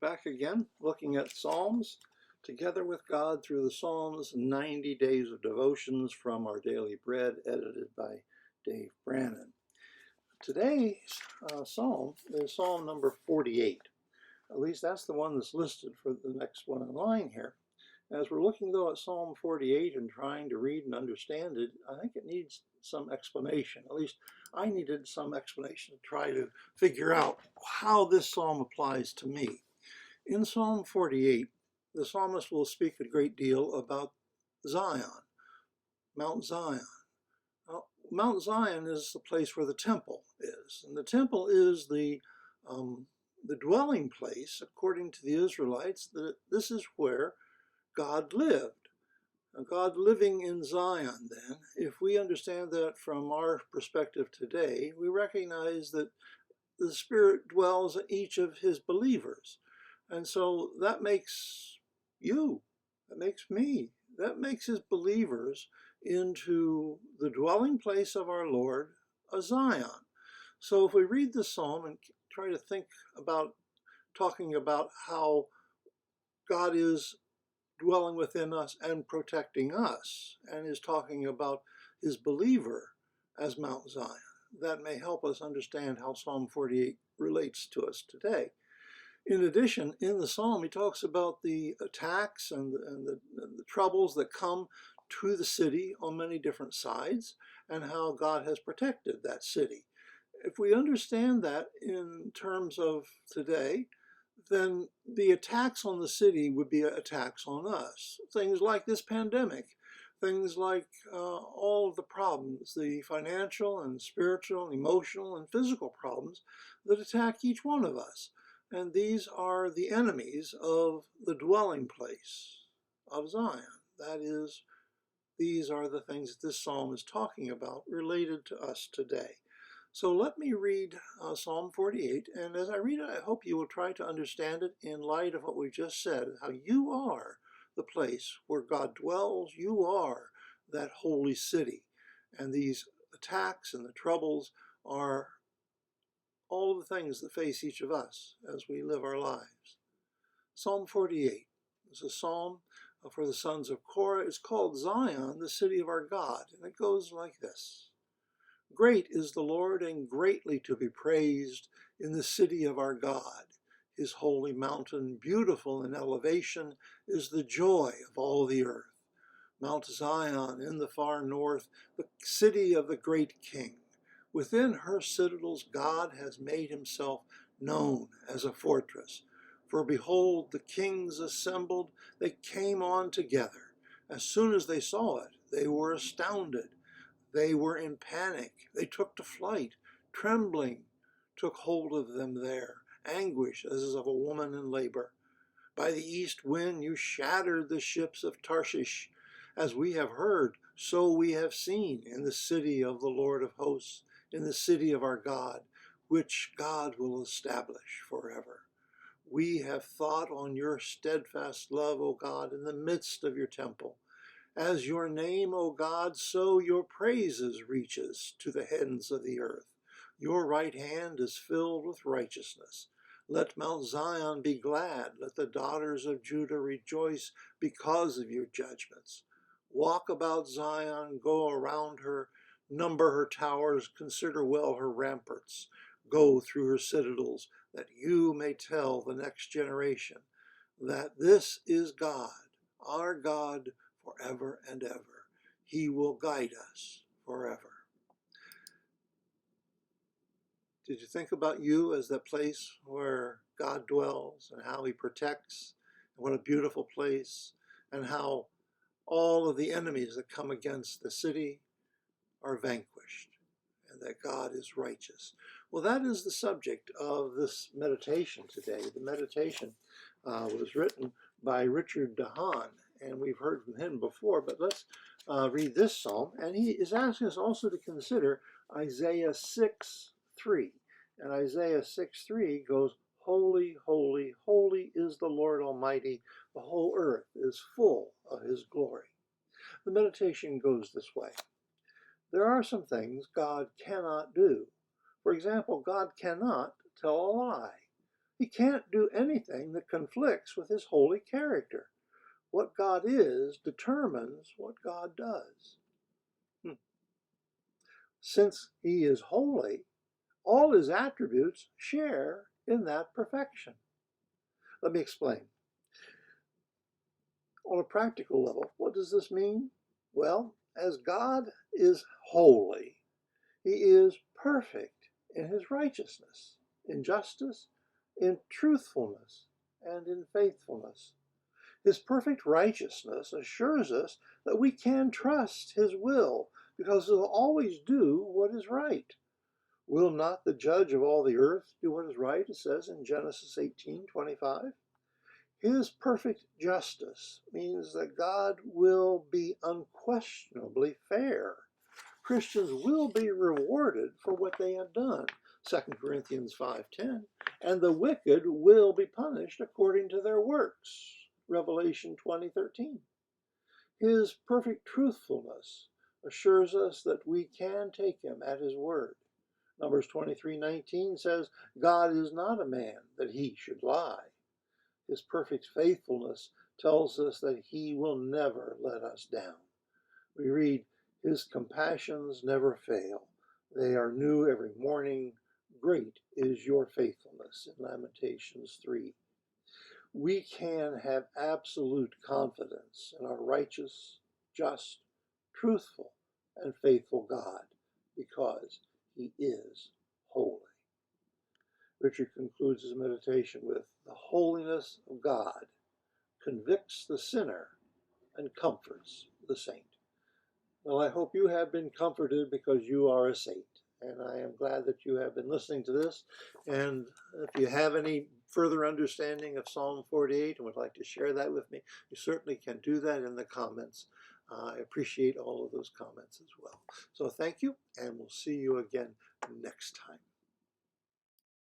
Back again, looking at Psalms, together with God through the Psalms, 90 days of devotions from Our Daily Bread, edited by Dave Brannon. Today's Psalm is Psalm number 48. At least that's the one that's listed for the next one in line here. As we're looking, though, at Psalm 48 and trying to read and understand it, I think it needs some explanation. At least I needed some explanation to try to figure out how this psalm applies to me. In Psalm 48, the psalmist will speak a great deal about Zion, Mount Zion. Mount Zion is the place where the temple is, and the temple is the dwelling place, according to the Israelites, that this is where God lived. God living in Zion, then, if we understand that from our perspective today, we recognize that the Spirit dwells in each of his believers. And so that makes you, that makes me, that makes his believers into the dwelling place of our Lord, a Zion. So if we read the psalm and try to think about talking about how God is dwelling within us and protecting us, and is talking about his believer as Mount Zion, that may help us understand how Psalm 48 relates to us today. In addition, in the psalm, he talks about the attacks and the troubles that come to the city on many different sides, and how God has protected that city. If we understand that in terms of today, then the attacks on the city would be attacks on us. Things like this pandemic, things like all of the problems, the financial and spiritual and emotional and physical problems that attack each one of us. And these are the enemies of the dwelling place of Zion. That is, these are the things that this psalm is talking about related to us today. So let me read Psalm 48, and as I read it, I hope you will try to understand it in light of what we just said, how you are the place where God dwells, you are that holy city, and these attacks and the troubles are all of the things that face each of us as we live our lives. Psalm 48 is a psalm for the sons of Korah. It's called Zion, the city of our God, and it goes like this. Great is the Lord, and greatly to be praised in the city of our God. His holy mountain, beautiful in elevation, is the joy of all the earth. Mount Zion in the far north, the city of the great King. Within her citadels God has made himself known as a fortress. For behold, the kings assembled, they came on together. As soon as they saw it, they were astounded. They were in panic. They took to flight. Trembling took hold of them there. Anguish as of a woman in labor. By the east wind you shattered the ships of Tarshish. As we have heard, so we have seen in the city of the Lord of hosts, in the city of our God, which God will establish forever. We have thought on your steadfast love, O God, in the midst of your temple. As your name, O God, so your praises reaches to the ends of the earth. Your right hand is filled with righteousness. Let Mount Zion be glad. Let the daughters of Judah rejoice because of your judgments. Walk about Zion, go around her, number her towers, consider well her ramparts. Go through her citadels, that you may tell the next generation that this is God, our God, forever and ever. He will guide us forever. Did you think about you as that place where God dwells and how he protects? And what a beautiful place, and how all of the enemies that come against the city are vanquished, and that God is righteous. Well, that is the subject of this meditation today. The meditation was written by Richard DeHaan, and we've heard from him before, but let's read this psalm. And he is asking us also to consider Isaiah 6:3. And Isaiah 6:3 goes, Holy, holy, holy is the Lord Almighty. The whole earth is full of his glory. The meditation goes this way. There are some things God cannot do. For example, God cannot tell a lie. He can't do anything that conflicts with his holy character. What God is determines what God does. Since he is holy, all his attributes share in that perfection. Let me explain. On a practical level, what does this mean? Well, as God is holy, he is perfect in his righteousness, in justice, in truthfulness, and in faithfulness. His perfect righteousness assures us that we can trust his will because he'll always do what is right. Will not the judge of all the earth do what is right, it says in Genesis 18:25? His perfect justice means that God will be unquestionably fair. Christians will be rewarded for what they have done, 2 Corinthians 5:10, and the wicked will be punished according to their works, Revelation 20:13. His perfect truthfulness assures us that we can take him at his word. Numbers 23:19 says, God is not a man that he should lie. His perfect faithfulness tells us that he will never let us down. We read, his compassions never fail. They are new every morning. Great is your faithfulness, in Lamentations 3. We can have absolute confidence in our righteous, just, truthful, and faithful God because he is holy. Richard concludes his meditation with, the holiness of God convicts the sinner and comforts the saint. Well, I hope you have been comforted because you are a saint. And I am glad that you have been listening to this. And if you have any further understanding of Psalm 48 and would like to share that with me, you certainly can do that in the comments. I appreciate all of those comments as well. So thank you, and we'll see you again next time.